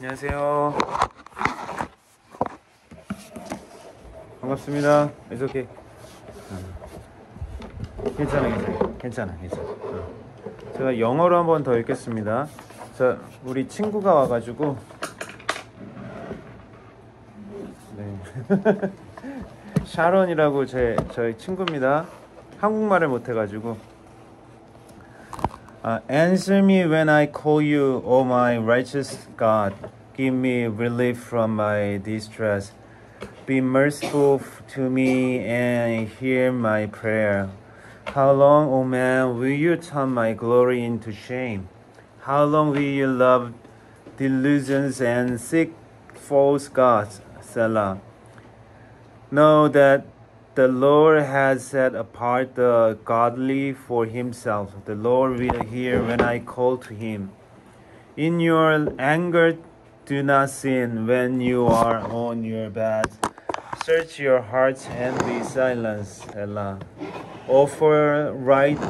안녕하세요. 반갑습니다. It's okay. 괜찮아. 제가 영어로 한 번 더 읽겠습니다. 자, 우리 친구가 와가지고 네. 샤론이라고 저희 친구입니다. 한국말을 못해가지고 Answer me when I call you, O my righteous God. Give me relief from my distress. Be merciful to me and hear my prayer. How long, O man, will you turn my glory into shame? How long will you love delusions and seek false gods? Selah. Know that the Lord has set apart the godly for himself. The Lord will hear when I call to him. In your anger, do not sin when you are on your bed. Search your hearts and be silent. Selah. Offer right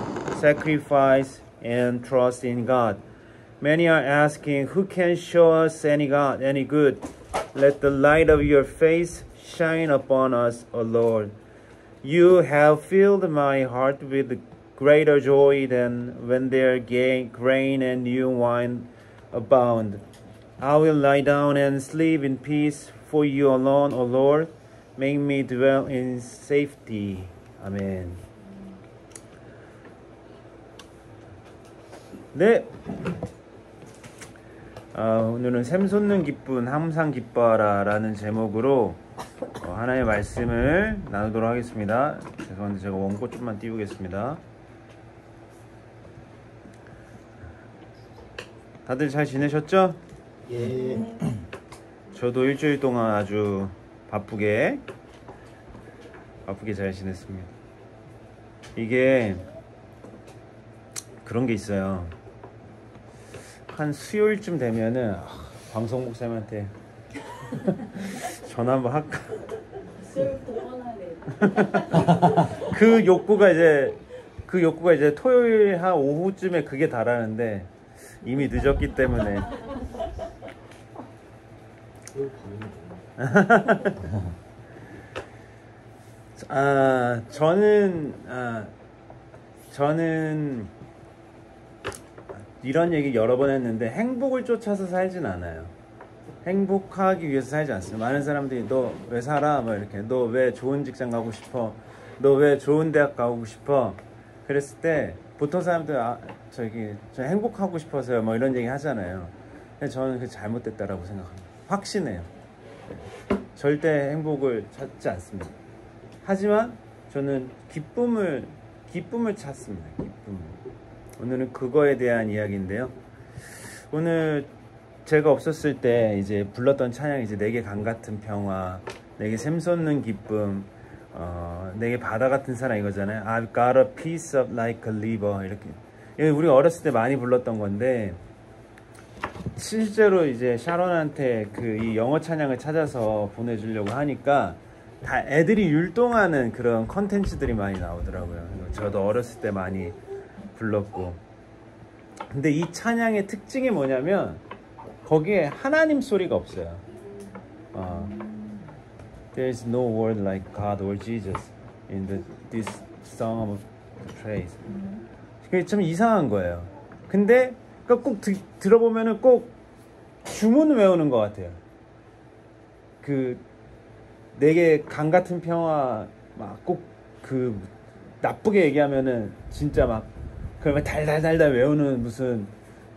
sacrifice and trust in God. Many are asking, who can show us any God, any good? Let the light of your face shine upon us, O Lord. You have filled my heart with greater joy than when their grain and new wine abound. I will lie down and sleep in peace, for you alone, O Lord, make me dwell in safety. 아멘. 네. 오늘은 샘솟는 기쁨 항상 기뻐하라 라는 제목으로 하나의 말씀을 나누도록 하겠습니다. 죄송한데 제가 원고 좀만 띄우겠습니다. 다들 잘 지내셨죠? 예. 저도 일주일 동안 아주 바쁘게 잘 지냈습니다. 이게 그런 게 있어요. 한 수요일쯤 되면은 방송 목사님한테 전화 한번 할까? 그 욕구가 이제 토요일 한 오후쯤에 그게 달하는데 이미 늦었기 때문에 저는 이런 얘기 여러 번 했는데 행복을 쫓아서 살진 않아요. 행복하기 위해서 살지 않습니다. 많은 사람들이 너 왜 살아? 뭐 이렇게 너 왜 좋은 직장 가고 싶어? 너 왜 좋은 대학 가고 싶어? 그랬을 때 보통 사람들 저 행복하고 싶어서요 뭐 이런 얘기 하잖아요. 근데 저는 그게 잘못됐다라고 생각합니다. 확신해요. 절대 행복을 찾지 않습니다. 하지만 저는 기쁨을 찾습니다. 기쁨을. 오늘은 그거에 대한 이야기인데요. 오늘 제가 없었을 때 이제 불렀던 찬양이 이제 내게 강 같은 평화, 내게 샘솟는 기쁨, 내게 바다 같은 사랑 이거잖아요. I've got a peace of like a river 이렇게. 우리 어렸을 때 많이 불렀던 건데 실제로 이제 샤론한테 이 영어 찬양을 찾아서 보내주려고 하니까 다 애들이 율동하는 그런 컨텐츠들이 많이 나오더라고요. 저도 어렸을 때 많이 불렀고. 근데 이 찬양의 특징이 뭐냐면 거기에 하나님 소리가 없어요. There's no word like God or Jesus in this song of praise. 그게 참 이상한 거예요. 근데 꼭 들어보면은 꼭 주문 외우는 것 같아요. 내게 강 같은 평화 막 꼭 나쁘게 얘기하면은 진짜 막 그러면 달달달달 외우는 무슨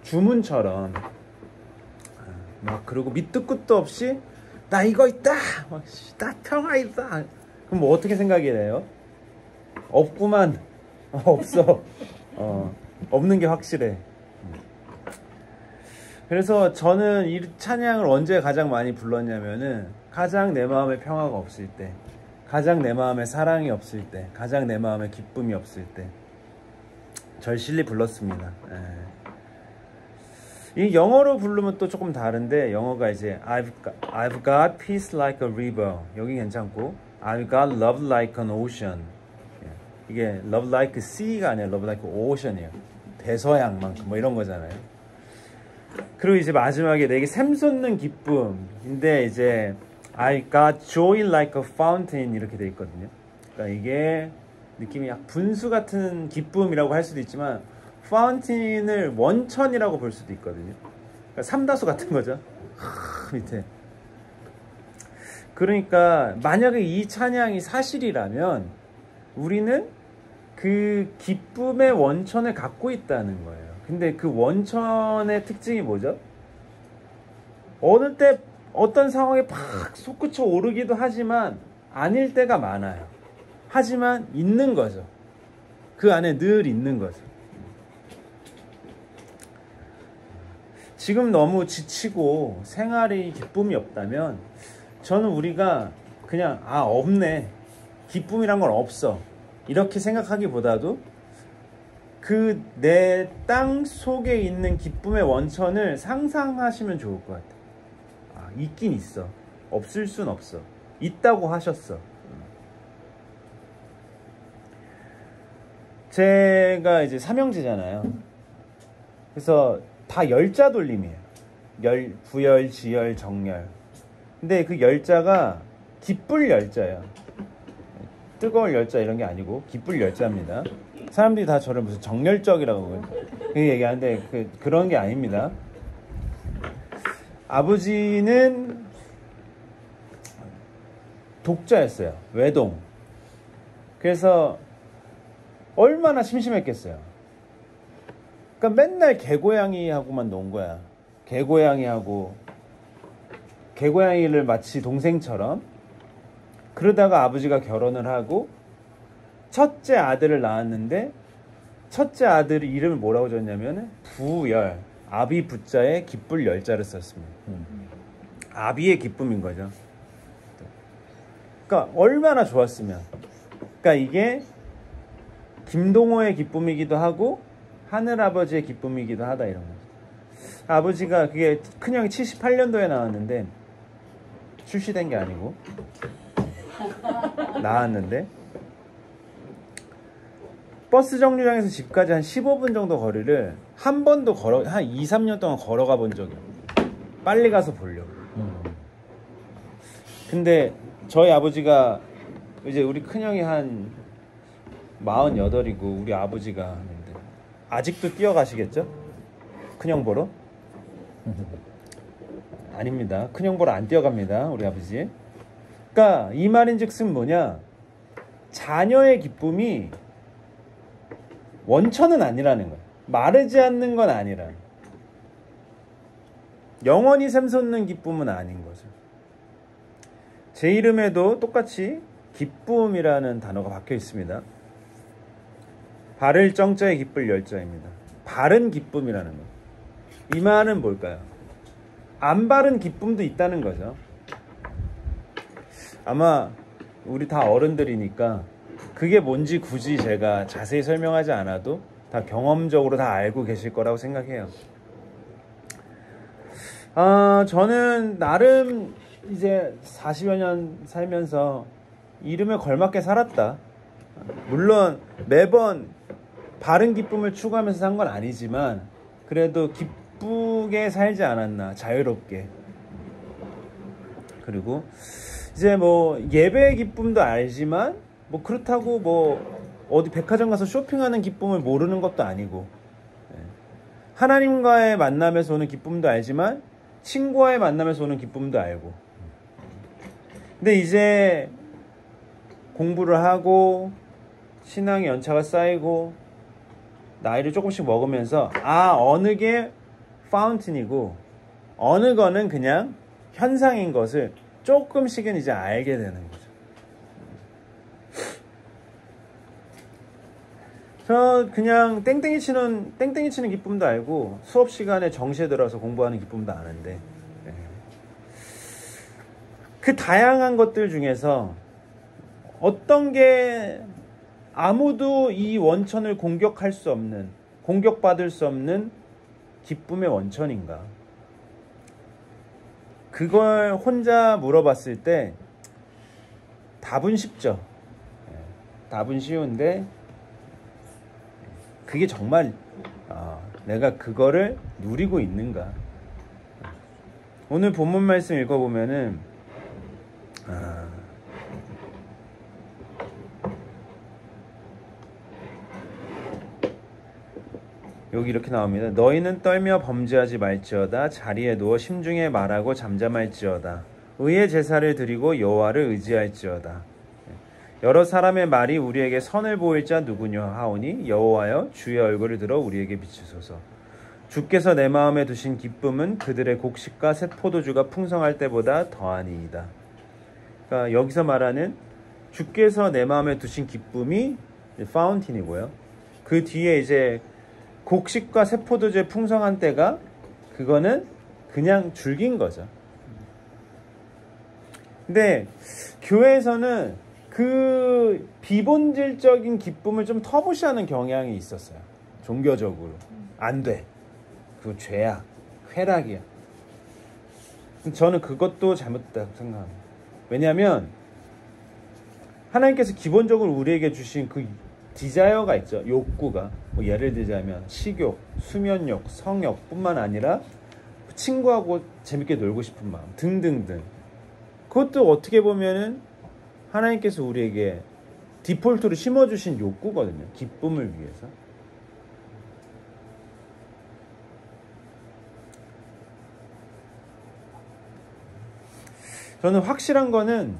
주문처럼 막 그리고 밑도 끝도 없이 나 이거 있다 막 나 평화 있다. 그럼 뭐 어떻게 생각이 돼요? 없구만. 없어. 없는 게 확실해. 그래서 저는 이 찬양을 언제 가장 많이 불렀냐면은 가장 내 마음에 평화가 없을 때, 가장 내 마음에 사랑이 없을 때, 가장 내 마음에 기쁨이 없을 때 절실히 불렀습니다. 이 영어로 부르면 또 조금 다른데 영어가 이제 I've got peace like a river 여기 괜찮고 I've got love like an ocean 이게 love like sea가 아니라 love like ocean이에요. 대서양만큼 뭐 이런 거잖아요. 그리고 이제 마지막에 내게 샘솟는 기쁨인데 이제 I got joy like a fountain 이렇게 돼 있거든요. 그러니까 이게 느낌이 약 분수 같은 기쁨이라고 할 수도 있지만 파운틴을 원천이라고 볼 수도 있거든요. 그러니까 삼다수 같은 거죠. 밑에. 그러니까 만약에 이 찬양이 사실이라면 우리는 그 기쁨의 원천을 갖고 있다는 거예요. 근데 그 원천의 특징이 뭐죠? 어느 때 어떤 상황에 팍 솟구쳐 오르기도 하지만 아닐 때가 많아요. 하지만 있는 거죠. 그 안에 늘 있는 거죠. 지금 너무 지치고 생활에 기쁨이 없다면 저는 우리가 그냥 없네. 기쁨이란 건 없어. 이렇게 생각하기보다도 그 내 땅 속에 있는 기쁨의 원천을 상상하시면 좋을 것 같아요. 있긴 있어. 없을 순 없어. 있다고 하셨어. 제가 이제 삼형제잖아요. 그래서 다 열자 돌림이에요. 부열, 지열, 정열. 근데 그 열자가 기쁠 열자예요. 뜨거울 열자 이런 게 아니고 기쁠 열자입니다. 사람들이 다 저를 무슨 정열적이라고 얘기하는데 그런 게 아닙니다. 아버지는 독자였어요. 외동. 그래서 얼마나 심심했겠어요. 그러니까 맨날 개고양이하고만 논 거야. 개고양이를 마치 동생처럼. 그러다가 아버지가 결혼을 하고 첫째 아들을 낳았는데 첫째 아들이 이름을 뭐라고 줬냐면 부열, 아비 부자에 기쁠 열자를 썼습니다. 아비의 기쁨인 거죠. 그러니까 얼마나 좋았으면. 그러니까 이게 김동호의 기쁨이기도 하고 하늘아버지의 기쁨이기도 하다 이런 거죠. 아버지가 그게 큰형이 78년도에 나왔는데 출시된 게 아니고 나왔는데 버스 정류장에서 집까지 한 15분 정도 거리를 한 번도 한 2, 3년 동안 걸어가 본 적이 없어요. 빨리 가서 보려고. 근데 저희 아버지가 이제 우리 큰형이 한 48이고 우리 아버지가 하는데 아직도 뛰어가시겠죠? 큰형 보러? 아닙니다. 큰형 보러 안 뛰어갑니다. 우리 아버지. 그러니까 이 말인즉슨 뭐냐? 자녀의 기쁨이 원천은 아니라는 거예요. 마르지 않는 건 아니라는 거예요. 영원히 샘솟는 기쁨은 아닌 거죠. 제 이름에도 똑같이 기쁨이라는 단어가 박혀 있습니다. 바를 정자에 기쁠 열자입니다. 바른 기쁨이라는 거. 이 말은 뭘까요? 안 바른 기쁨도 있다는 거죠. 아마 우리 다 어른들이니까 그게 뭔지 굳이 제가 자세히 설명하지 않아도 다 경험적으로 다 알고 계실 거라고 생각해요. 저는 나름 이제 40여 년 살면서 이름에 걸맞게 살았다. 물론 매번 바른 기쁨을 추구하면서 산 건 아니지만 그래도 기쁘게 살지 않았나, 자유롭게. 그리고 이제 뭐 예배의 기쁨도 알지만 뭐 그렇다고 뭐 어디 백화점 가서 쇼핑하는 기쁨을 모르는 것도 아니고, 하나님과의 만남에서 오는 기쁨도 알지만 친구와의 만남에서 오는 기쁨도 알고. 근데 이제 공부를 하고 신앙의 연차가 쌓이고 나이를 조금씩 먹으면서 어느 게 파운틴이고 어느 거는 그냥 현상인 것을 조금씩은 이제 알게 되는 거죠. 저 그냥 땡땡이 치는 기쁨도 알고 수업 시간에 정시에 들어서 공부하는 기쁨도 아는데, 그 다양한 것들 중에서 어떤 게 아무도 이 원천을 공격할 수 없는, 공격받을 수 없는 기쁨의 원천인가? 그걸 혼자 물어봤을 때 답은 쉽죠. 답은 쉬운데 그게 정말 내가 그거를 누리고 있는가? 오늘 본문 말씀 읽어보면은 여기 이렇게 나옵니다. 너희는 떨며 범죄하지 말지어다. 자리에 누워 심중에 말하고 잠잠할지어다. 의의 제사를 드리고 여호와를 의지할지어다. 여러 사람의 말이 우리에게 선을 보일 자 누구냐 하오니 여호와여 주의 얼굴을 들어 우리에게 비추소서. 주께서 내 마음에 두신 기쁨은 그들의 곡식과 새 포도주가 풍성할 때보다 더하니이다. 그러니까 여기서 말하는 주께서 내 마음에 두신 기쁨이 파운틴이고요. 그 뒤에 이제 곡식과 새 포도주의 풍성한 때가 그거는 그냥 줄긴 거죠. 근데 교회에서는 그 비본질적인 기쁨을 좀 터부시하는 경향이 있었어요. 종교적으로. 안 돼. 그거 죄야. 쾌락이야. 저는 그것도 잘못됐다고 생각합니다. 왜냐하면 하나님께서 기본적으로 우리에게 주신 그 디자이어가 있죠. 욕구가. 뭐 예를 들자면 식욕, 수면욕, 성욕 뿐만 아니라 친구하고 재밌게 놀고 싶은 마음 등등등. 그것도 어떻게 보면은 하나님께서 우리에게 디폴트로 심어주신 욕구거든요. 기쁨을 위해서. 저는 확실한 거는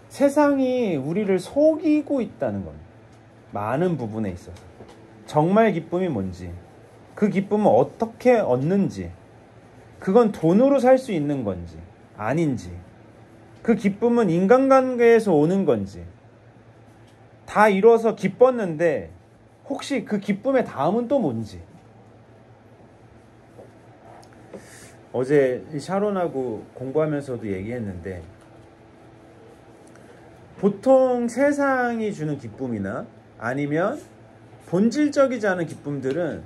세상이 우리를 속이고 있다는 겁니다. 많은 부분에 있어서. 정말 기쁨이 뭔지, 그 기쁨은 어떻게 얻는지, 그건 돈으로 살 수 있는 건지 아닌지, 그 기쁨은 인간관계에서 오는 건지, 다 이뤄서 기뻤는데 혹시 그 기쁨의 다음은 또 뭔지. 어제 샤론하고 공부하면서도 얘기했는데, 보통 세상이 주는 기쁨이나 아니면 본질적이지 않은 기쁨들은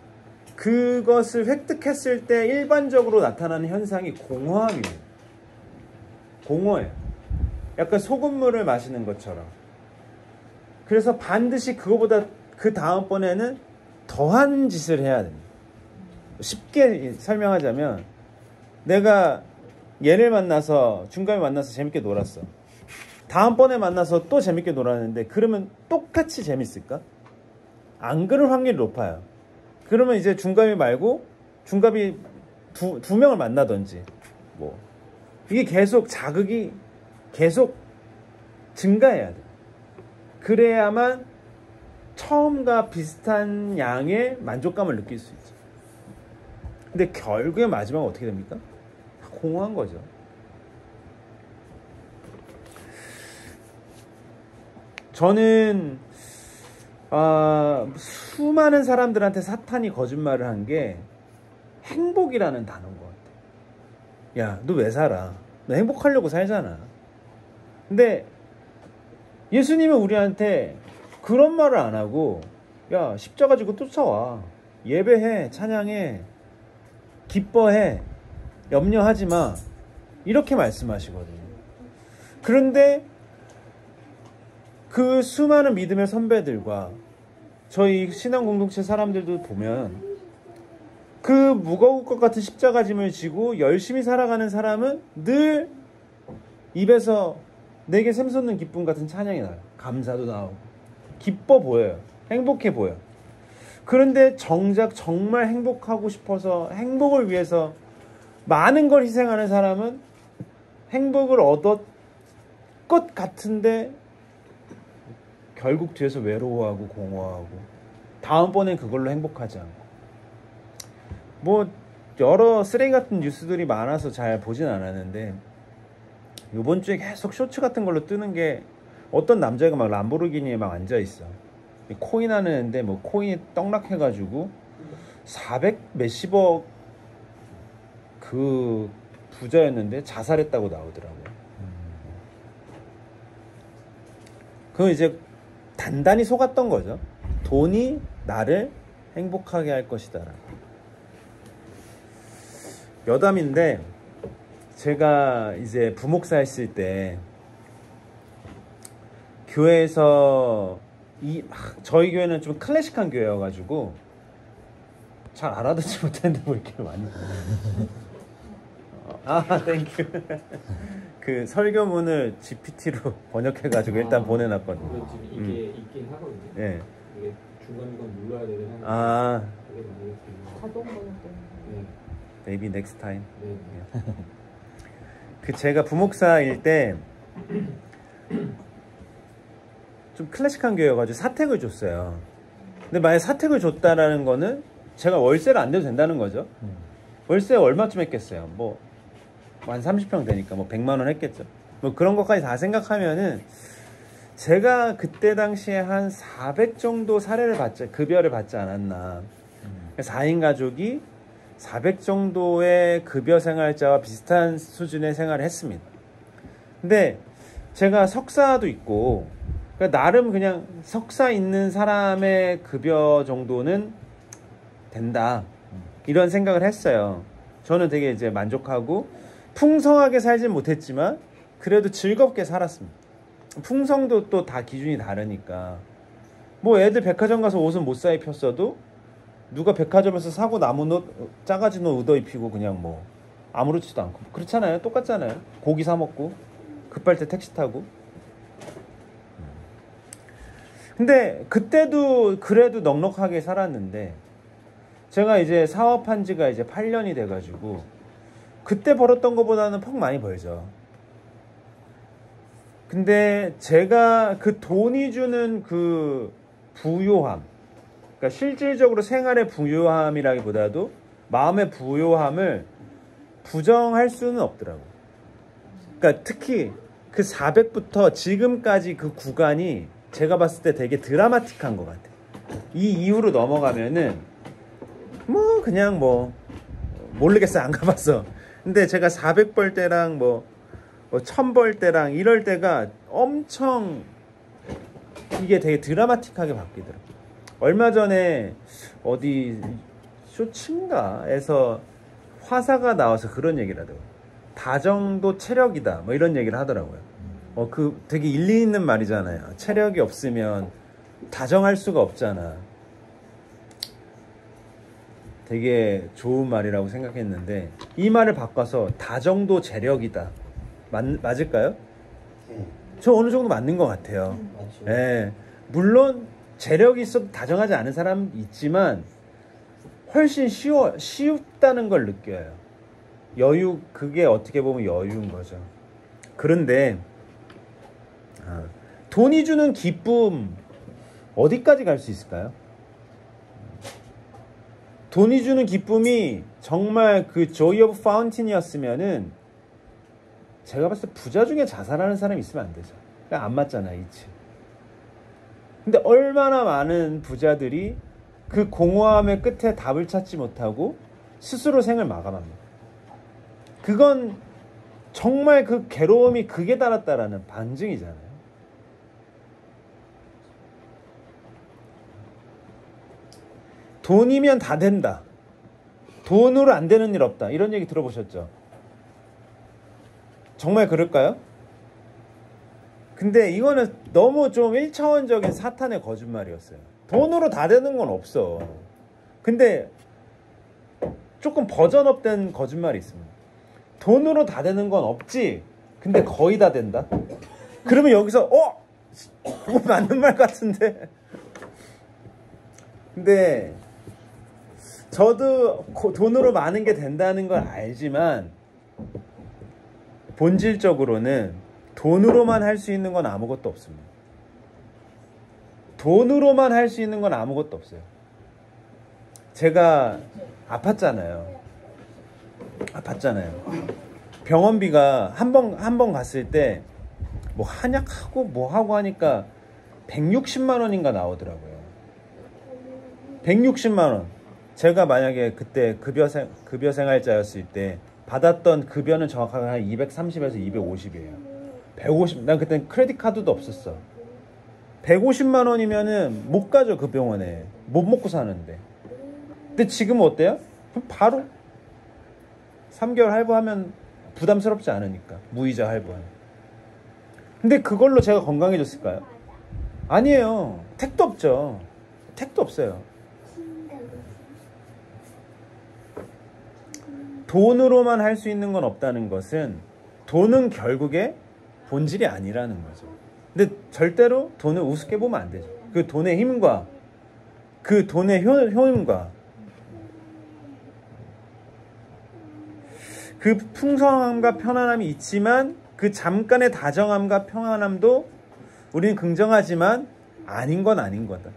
그것을 획득했을 때 일반적으로 나타나는 현상이 공허함입니다. 공허해요. 약간 소금물을 마시는 것처럼. 그래서 반드시 그거보다 그 다음번에는 더한 짓을 해야 됩니다. 쉽게 설명하자면, 내가 얘를 만나서, 중간에 만나서 재밌게 놀았어. 다음번에 만나서 또 재밌게 놀았는데 그러면 똑같이 재밌을까? 안 그럴 확률이 높아요. 그러면 이제 중갑이 말고 중갑이 두 명을 만나든지, 뭐 이게 계속 자극이 계속 증가해야 돼. 그래야만 처음과 비슷한 양의 만족감을 느낄 수 있죠. 근데 결국에 마지막은 어떻게 됩니까? 공허한 거죠. 저는 수많은 사람들한테 사탄이 거짓말을 한 게 행복이라는 단어인 것 같아. 야, 너 왜 살아? 너 행복하려고 살잖아. 근데 예수님은 우리한테 그런 말을 안 하고, 야, 십자가 지고 쫓아와. 예배해, 찬양해, 기뻐해, 염려하지 마. 이렇게 말씀하시거든요. 그런데 그 수많은 믿음의 선배들과 저희 신앙 공동체 사람들도 보면, 그 무거울 것 같은 십자가 짐을 지고 열심히 살아가는 사람은 늘 입에서 내게 샘솟는 기쁨 같은 찬양이 나요. 감사도 나오고 기뻐 보여요. 행복해 보여. 그런데 정작 정말 행복하고 싶어서 행복을 위해서 많은 걸 희생하는 사람은 행복을 얻을 것 같은데 결국 뒤에서 외로워하고 공허하고 다음번엔 그걸로 행복하지 않고, 뭐 여러 쓰레기 같은 뉴스들이 많아서 잘 보진 않았는데, 이번 주에 계속 쇼츠 같은 걸로 뜨는 게 어떤 남자가 막 람보르기니에 막 앉아있어. 코인 하는데 뭐 코인이 떡락해가지고 400 몇십억 그 부자였는데 자살했다고 나오더라고요. 그건 이제 단단히 속았던 거죠. 돈이 나를 행복하게 할 것이다 라고. 여담인데, 제가 이제 부목사 했을 때 교회에서 저희 교회는 좀 클래식한 교회여가지고 잘 알아듣지 못했는데 뭐 이렇게 많이 아, 땡큐. 그 설교문을 GPT로 번역해가지고 일단 보내놨거든요. 지금 이게 있긴 하거든요. 네. 이게 중간중간 눌러야 되긴 하는데. 아. 자동 번역 때문에. 네. Maybe next time. 네. 그 제가 부목사일 때 좀 클래식한 교회여가지고 사택을 줬어요. 근데 만약 사택을 줬다라는 거는 제가 월세를 안 내도 된다는 거죠. 월세 얼마쯤 했겠어요? 뭐 한 30평 되니까 뭐 100만 원 했겠죠. 뭐 그런 것까지 다 생각하면은 제가 그때 당시에 한 400 정도 급여를 받지 않았나. 4인 가족이 400 정도의 급여 생활자와 비슷한 수준의 생활을 했습니다. 근데 제가 석사도 있고, 그러니까 나름 그냥 석사 있는 사람의 급여 정도는 된다. 이런 생각을 했어요. 저는 되게 이제 만족하고, 풍성하게 살진 못했지만, 그래도 즐겁게 살았습니다. 풍성도 또 다 기준이 다르니까. 뭐 애들 백화점 가서 옷은 못 사 입혔어도, 누가 백화점에서 사고 남은 옷, 작아진 옷 얻어 입히고 그냥 뭐 아무렇지도 않고 그렇잖아요. 똑같잖아요. 고기 사 먹고 급할 때 택시 타고. 근데 그때도 그래도 넉넉하게 살았는데 제가 이제 사업한 지가 이제 8년이 돼가지고 그때 벌었던 것보다는 퍽 많이 벌죠. 근데 제가 그 돈이 주는 그 부요함, 그러니까 실질적으로 생활의 부요함이라기보다도 마음의 부요함을 부정할 수는 없더라고요. 그러니까 특히 그 400부터 지금까지 그 구간이 제가 봤을 때 되게 드라마틱한 것 같아요. 이 이후로 넘어가면은 뭐 그냥 뭐 모르겠어요. 안 가봤어. 근데 제가 400 벌 때랑 뭐 1000 벌 때랑 이럴 때가 엄청 이게 되게 드라마틱하게 바뀌더라고요. 얼마 전에 어디 쇼츠인가에서 화사가 나와서 그런 얘기를 하더라고요. 다정도 체력이다 뭐 이런 얘기를 하더라고요. 그 되게 일리 있는 말이잖아요. 체력이 없으면 다정할 수가 없잖아. 되게 좋은 말이라고 생각했는데 이 말을 바꿔서 다정도 재력이다. 맞을까요? 저 어느 정도 맞는 것 같아요. 네. 물론 재력이 있어도 다정하지 않은 사람 있지만 훨씬 쉽다는 걸 느껴요. 여유, 그게 어떻게 보면 여유인 거죠. 그런데 돈이 주는 기쁨 어디까지 갈 수 있을까요? 돈이 주는 기쁨이 정말 그 joy of fountain이었으면은 제가 봤을 때 부자 중에 자살하는 사람이 있으면 안 되죠. 그냥 안 맞잖아요, 이치. 근데 얼마나 많은 부자들이 그 공허함의 끝에 답을 찾지 못하고 스스로 생을 마감합니다. 그건 정말 그 괴로움이 극에 달았다라는 반증이잖아요. 돈이면 다 된다. 돈으로 안 되는 일 없다. 이런 얘기 들어보셨죠? 정말 그럴까요? 근데 이거는 너무 좀 1차원적인 사탄의 거짓말이었어요. 돈으로 다 되는 건 없어. 근데 조금 버전업된 거짓말이 있습니다. 돈으로 다 되는 건 없지. 근데 거의 다 된다. 그러면 여기서 그거 맞는 말 같은데. 근데 저도 돈으로 많은 게 된다는 걸 알지만 본질적으로는 돈으로만 할 수 있는 건 아무것도 없습니다. 돈으로만 할 수 있는 건 아무것도 없어요. 제가 아팠잖아요. 병원비가 한 번 갔을 때 뭐 한약하고 뭐 하고 하니까 160만 원인가 나오더라고요. 160만 원. 제가 만약에 그때 급여 생활자였을 때 받았던 급여는 정확하게 한 230에서 250이에요. 150. 난 그땐 크레딧 카드도 없었어. 150만 원이면은 못 가죠, 그 병원에. 못 먹고 사는데. 근데 지금은 어때요? 바로 3개월 할부하면 부담스럽지 않으니까. 무이자 할부하면. 근데 그걸로 제가 건강해졌을까요? 아니에요. 택도 없죠. 택도 없어요. 돈으로만 할 수 있는 건 없다는 것은 돈은 결국에 본질이 아니라는 거죠. 근데 절대로 돈을 우습게 보면 안 되죠. 그 돈의 힘과 그 돈의 효임과 그 풍성함과 편안함이 있지만 그 잠깐의 다정함과 평안함도 우리는 긍정하지만 아닌 건 아닌 거다.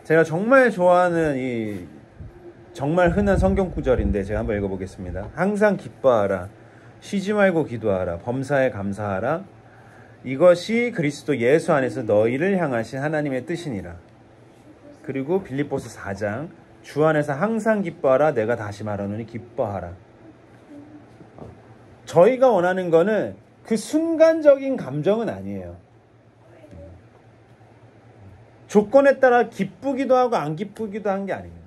제가 정말 좋아하는 이 정말 흔한 성경 구절인데 제가 한번 읽어보겠습니다. 항상 기뻐하라. 쉬지 말고 기도하라. 범사에 감사하라. 이것이 그리스도 예수 안에서 너희를 향하신 하나님의 뜻이니라. 그리고 빌립보서 4장 주 안에서 항상 기뻐하라. 내가 다시 말하노니 기뻐하라. 저희가 원하는 거는 그 순간적인 감정은 아니에요. 조건에 따라 기쁘기도 하고 안 기쁘기도 한 게 아닙니다.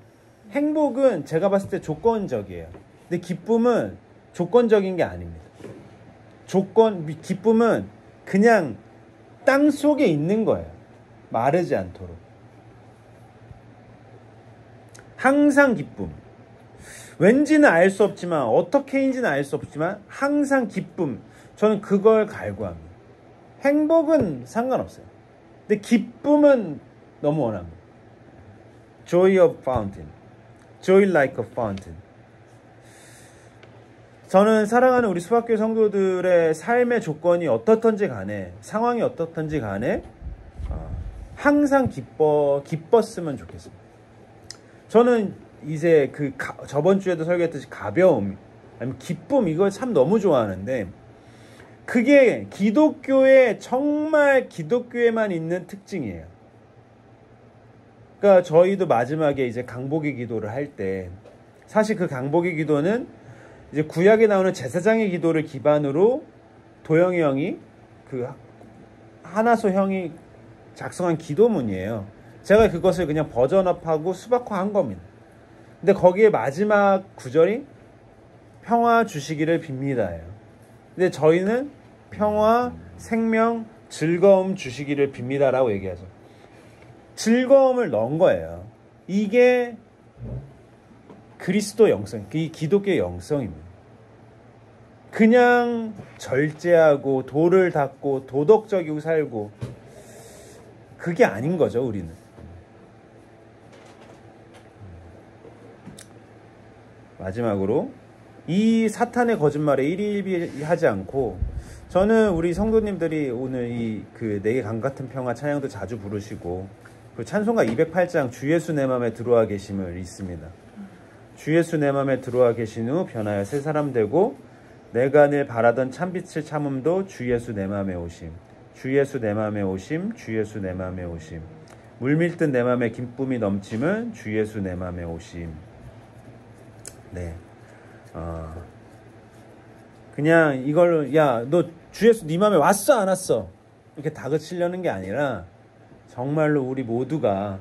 행복은 제가 봤을 때 조건적이에요. 근데 기쁨은 조건적인 게 아닙니다. 기쁨은 그냥 땅 속에 있는 거예요. 마르지 않도록. 항상 기쁨. 왠지는 알 수 없지만, 어떻게인지는 알 수 없지만 항상 기쁨. 저는 그걸 갈구합니다. 행복은 상관없어요. 근데 기쁨은 너무 원합니다. Joy of fountain. Joy like a fountain. 저는 사랑하는 우리 수박교회 성도들의 삶의 조건이 어떻든지 간에, 상황이 어떻든지 간에 항상 기뻤으면 좋겠습니다. 저는 이제 저번 주에도 설교했듯이 가벼움, 아니면 기쁨, 이걸 참 너무 좋아하는데, 그게 정말 기독교에만 있는 특징이에요. 그러니까 저희도 마지막에 이제 강복의 기도를 할 때, 사실 그 강복의 기도는 이제 구약에 나오는 제사장의 기도를 기반으로 도영이 형이 하나소 형이 작성한 기도문이에요. 제가 그것을 그냥 버전업하고 수박화한 겁니다. 근데 거기에 마지막 구절이 평화 주시기를 빕니다예요. 근데 저희는 평화, 생명, 즐거움 주시기를 빕니다라고 얘기하죠. 즐거움을 넣은 거예요. 이게 그리스도 영성, 이 기독교의 영성입니다. 그냥 절제하고 도를 닦고 도덕적이고 살고 그게 아닌 거죠, 우리는. 마지막으로 이 사탄의 거짓말에 일희일비하지 않고, 저는 우리 성도님들이 오늘 내 개 강 같은 평화 찬양도 자주 부르시고, 그 찬송가 208장 주 예수 내 맘에 들어와 계심을 읽습니다. 주 예수 내 맘에 들어와 계신 후 변하여 새 사람 되고 내가 늘 바라던 참빛을 참음도 주 예수 내 맘에 오심. 주 예수 내 맘에 오심. 주 예수 내 맘에 오심. 물밀듯 내 맘에 기쁨이 넘침은 주 예수 내 맘에 오심. 네. 그냥 이걸로 너 주 예수 네 맘에 왔어 안 왔어 이렇게 다그치려는 게 아니라, 정말로 우리 모두가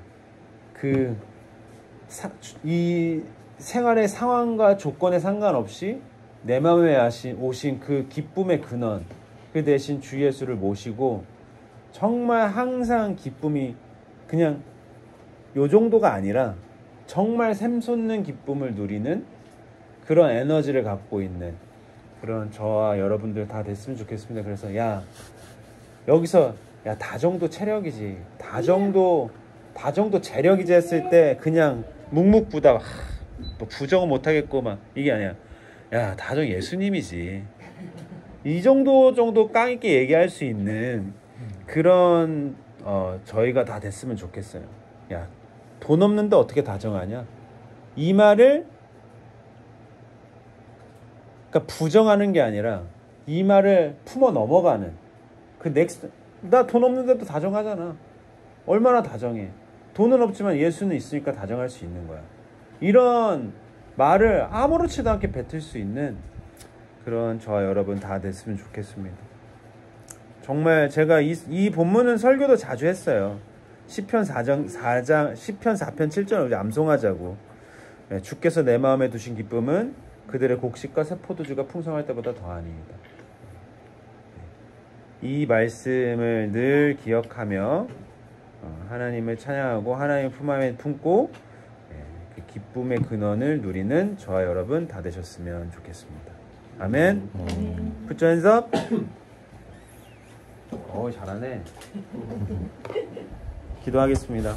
이 생활의 상황과 조건에 상관없이 내 맘에 오신 그 기쁨의 근원, 그 대신 주 예수를 모시고 정말 항상 기쁨이 그냥 요 정도가 아니라 정말 샘솟는 기쁨을 누리는 그런 에너지를 갖고 있는 그런 저와 여러분들 다 됐으면 좋겠습니다. 그래서 여기서 다정도 체력이지, 다정도 재력이지 했을 때 그냥 묵묵부답 뭐 부정은 못하겠고 막 이게 아니야. 다정 예수님이지, 이 정도 깡 있게 얘기할 수 있는 그런 저희가 다 됐으면 좋겠어요. 돈 없는데 어떻게 다정하냐, 이 말을 그러니까 부정하는 게 아니라 이 말을 품어 넘어가는 그 넥스트. 나 돈 없는데도 다정하잖아. 얼마나 다정해. 돈은 없지만 예수는 있으니까 다정할 수 있는 거야. 이런 말을 아무렇지도 않게 뱉을 수 있는 그런 저와 여러분 다 됐으면 좋겠습니다. 정말 제가 이 본문은 설교도 자주 했어요. 시편 4편 7절을 암송하자고. 주께서 내 마음에 두신 기쁨은 그들의 곡식과 새 포도주가 풍성할 때보다 더하니이다. 이 말씀을 늘 기억하며 하나님을 찬양하고 하나님 품 안에 품고 기쁨의 근원을 누리는 저와 여러분 다 되셨으면 좋겠습니다. 아멘. Put your hands up. 잘하네. 기도하겠습니다.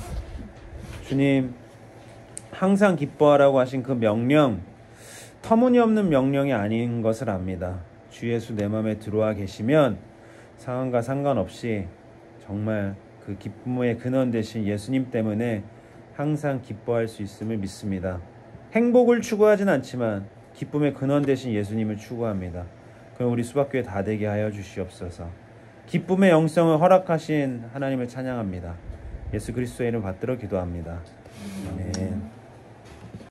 주님, 항상 기뻐하라고 하신 그 명령, 터무니없는 명령이 아닌 것을 압니다. 주 예수 내 마음에 들어와 계시면 상황과 상관없이 정말 그 기쁨의 근원 되신 예수님 때문에 항상 기뻐할 수 있음을 믿습니다. 행복을 추구하진 않지만 기쁨의 근원 되신 예수님을 추구합니다. 그럼 우리 수박교회 다 되게 하여 주시옵소서. 기쁨의 영성을 허락하신 하나님을 찬양합니다. 예수 그리스도의 이름 받들어 기도합니다. 아멘.